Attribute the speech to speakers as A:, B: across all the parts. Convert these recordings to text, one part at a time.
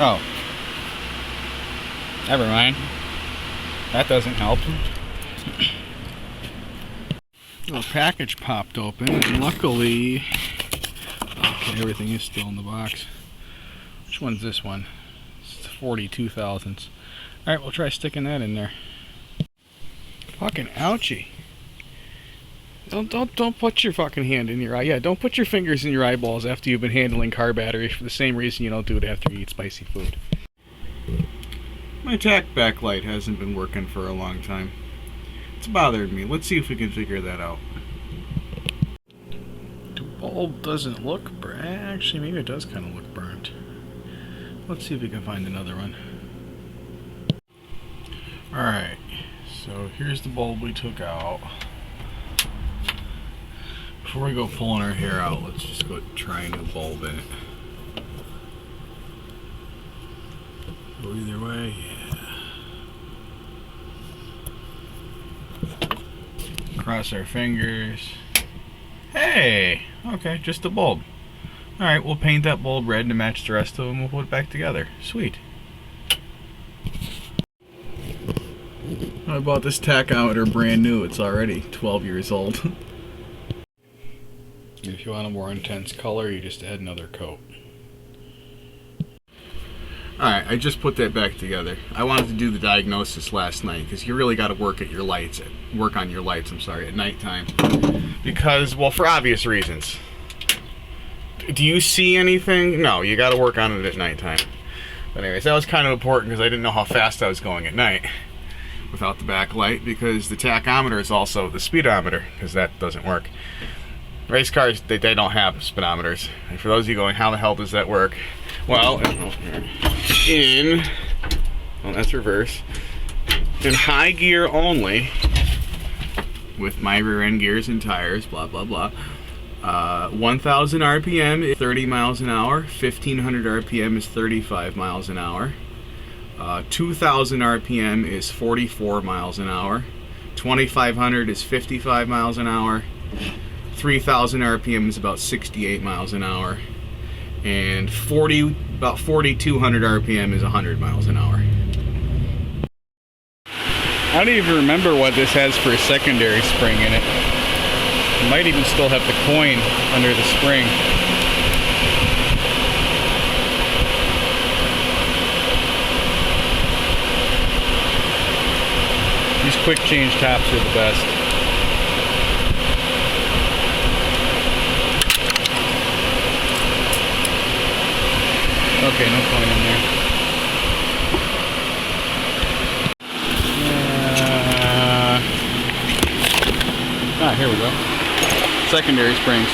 A: Oh. Never mind. That doesn't help. A package popped open, and luckily... Okay, everything is still in the box. Which one's this one? It's 42 thousandths. Alright, we'll try sticking that in there. Fucking ouchie. Don't put your fucking hand in your eye. Yeah, don't put your fingers in your eyeballs after you've been handling car batteries for the same reason you don't do it after you eat spicy food. My tach backlight hasn't been working for a long time. It's bothering me. Let's see if we can figure that out. The bulb doesn't look burnt. Actually, maybe it does kind of look burnt. Let's see if we can find another one. Alright, so here's the bulb we took out. Before we go pulling our hair out, let's just go try a new bulb in it. Go either way, yeah. Cross our fingers. Hey! Okay, just a bulb. Alright, we'll paint that bulb red to match the rest of them. We'll put it back together. Sweet. I bought this tachometer brand new. It's already 12 years old. If you want a more intense color, you just add another coat. Alright, I just put that back together. I wanted to do the diagnosis last night because you really got to work on your lights at nighttime. Because, well, for obvious reasons. Do you see anything? No, you got to work on it at nighttime. But anyways, that was kind of important because I didn't know how fast I was going at night without the backlight, because the tachometer is also the speedometer, because that doesn't work. Race cars, they don't have speedometers. And for those of you going, how the hell does that work? Well, that's reverse. In high gear only, with my rear end gears and tires, blah, blah, blah, 1,000 RPM is 30 miles an hour, 1,500 RPM is 35 miles an hour, 2,000 RPM is 44 miles an hour, 2,500 is 55 miles an hour, 3,000 RPM is about 68 miles an hour, and about 4,200 RPM is 100 miles an hour. I don't even remember what this has for a secondary spring in it. It might even still have the coin under the spring. These quick change tops are the best. Okay, no coin in there. Here we go. Secondary springs.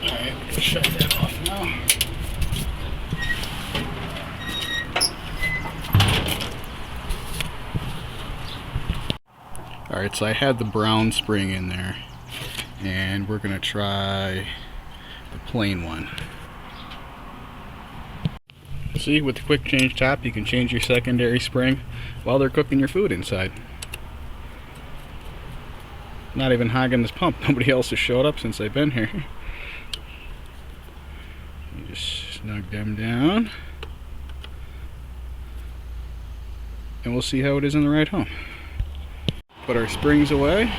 A: Alright, shut that off now. Alright, so I had the brown spring in there, and we're going to try the plain one. See, with the quick change top, you can change your secondary spring while they're cooking your food inside. Not even hogging this pump. Nobody else has showed up since I've been here. You just snug them down, and we'll see how it is on the ride home. Put our springs away.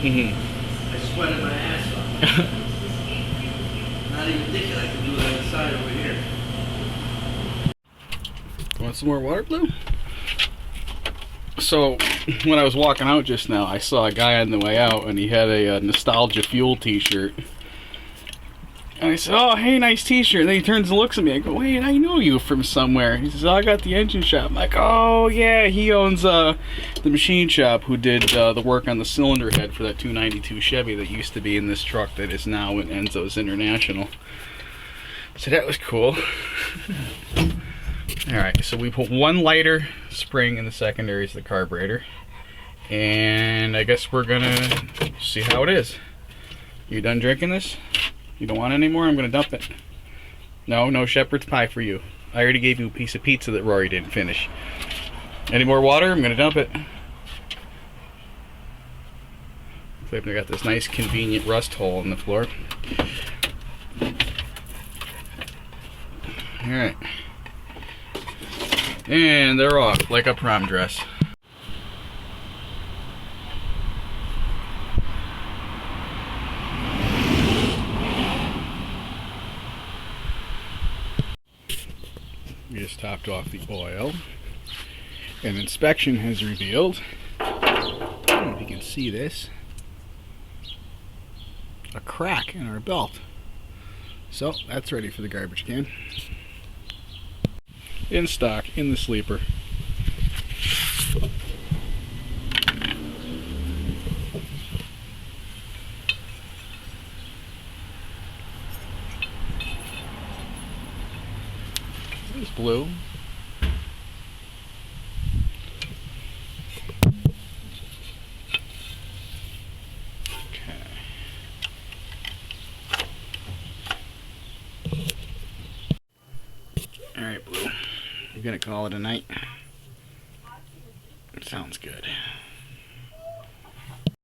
B: I sweated my ass off. Not even thinking I could do that inside over here.
A: Want some more water, Blue? So, when I was walking out just now, I saw a guy on the way out, and he had a Nostalgia Fuel t-shirt. And I said, oh, hey, nice t-shirt. And then he turns and looks at me. I go, wait, I know you from somewhere. He says, oh, I got the engine shop. I'm like, oh, yeah, he owns the machine shop who did the work on the cylinder head for that 292 Chevy that used to be in this truck that is now in Enzo's International. So that was cool. Alright, so we put one lighter spring in the secondaries of the carburetor. And I guess we're gonna see how it is. You done drinking this? You don't want any more? I'm gonna dump it. No, no shepherd's pie for you. I already gave you a piece of pizza that Rory didn't finish. Any more water? I'm gonna dump it. I've got this nice convenient rust hole in the floor. Alright. And they're off like a prom dress. We just topped off the oil. An inspection has revealed, I don't know if you can see this, a crack in our belt. So that's ready for the garbage can. In stock, in the sleeper. There's blue. Alright, Blue. You're gonna call it a night? Sounds good.